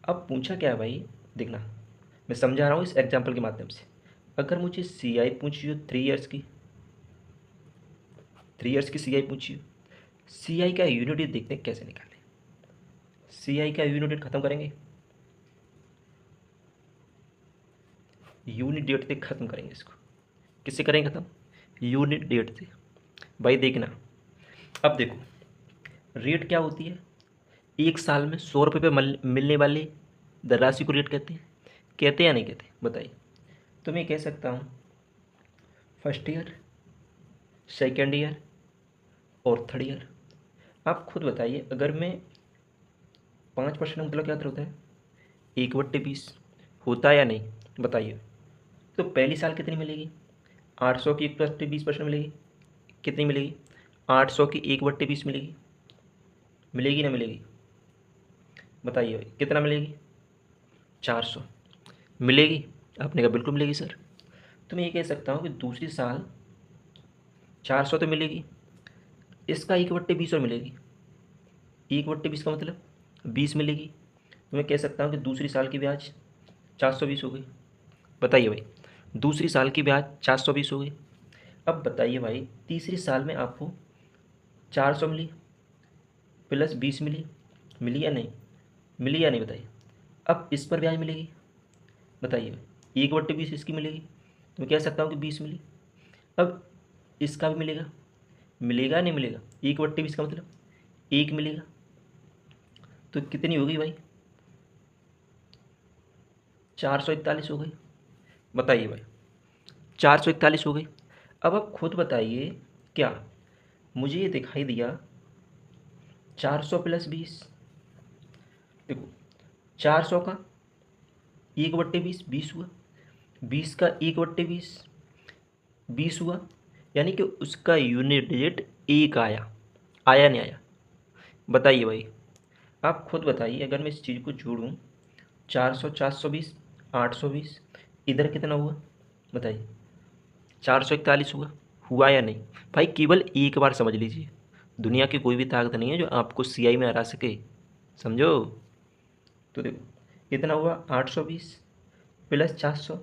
अब पूछा क्या है भाई, देखना, मैं समझा रहा हूँ इस एग्जाम्पल के माध्यम से। अगर मुझे सी आई पूछी हो 3 ईयर्स की, 3 ईयर्स की सी आई पूछी हो, सी आई का यूनिट देखते हैं कैसे निकालें। सी आई का यूनिट खत्म करेंगे, यूनिट डेट से खत्म करेंगे इसको। किससे करेंगे खत्म? यूनिट डेट से। भाई देखना, अब देखो, रेट क्या होती है? एक साल में 100 रुपये पे मिलने वाली धनराशि को रेट कहते हैं। कहते हैं या नहीं कहते, बताइए। तो मैं कह सकता हूँ फर्स्ट ईयर, सेकेंड ईयर और थर्ड ईयर। आप खुद बताइए, अगर मैं 5% मतलब क्या होता है? 1/20 होता है या नहीं, बताइए। तो पहली साल कितनी मिलेगी? 800 की 1/20% मिलेगी। कितनी मिलेगी? 800 की 1/20 मिलेगी। मिलेगी ना मिलेगी? बताइए भाई, कितना मिलेगी? 400 मिलेगी। आपने कहा बिल्कुल मिलेगी सर। तो मैं ये कह सकता हूँ कि दूसरी साल 400 तो मिलेगी, इसका 1/20 और मिलेगी। 1/20 का मतलब 20 मिलेगी। तो मैं कह सकता हूँ कि दूसरी साल की ब्याज 420 हो गई। बताइए भाई, दूसरी साल की ब्याज 420 हो गई। अब बताइए भाई, तीसरी साल में आपको 400 मिली प्लस 20 मिली, मिली या नहीं? मिली या नहीं, बताइए। अब इस पर ब्याज मिलेगी, बताइए। 1/20 इसकी मिलेगी, तो मैं कह सकता हूँ कि 20 मिली। अब इसका भी मिलेगा, मिलेगा नहीं मिलेगा? 1/20 का मतलब 1 मिलेगा। तो कितनी होगी भाई? 441 हो गई। बताइए भाई, 441 हो गई। अब आप खुद बताइए, क्या मुझे ये दिखाई दिया 400 + 20? देखो, 400 का 1/20 20 हुआ, 20 का 1/20 20 हुआ, यानी कि उसका यूनिट डिजिट 1 आया। आया नहीं आया? बताइए भाई, आप खुद बताइए, अगर मैं इस चीज़ को जोड़ूँ, 400 420 820, इधर कितना हुआ, बताइए। 441 हुआ। हुआ या नहीं? भाई केवल एक बार समझ लीजिए, दुनिया की कोई भी ताकत नहीं है जो आपको सीआई में हरा सके, समझो। तो देखो, कितना हुआ? 820 प्लस 400,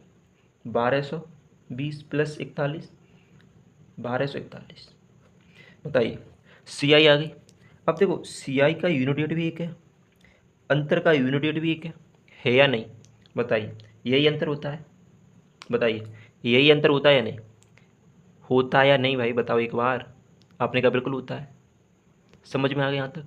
1220 प्लस 41, 1241। बताइए, सीआई आ गई। अब देखो, सीआई का यूनिट भी एक है, अंतर का यूनिट भी एक है या नहीं? बताइए, यही अंतर होता है? बताइए, यही अंतर होता है या नहीं? होता है या नहीं भाई, बताओ एक बार। आपने कहा बिल्कुल होता है। समझ में आ गया यहाँ तक?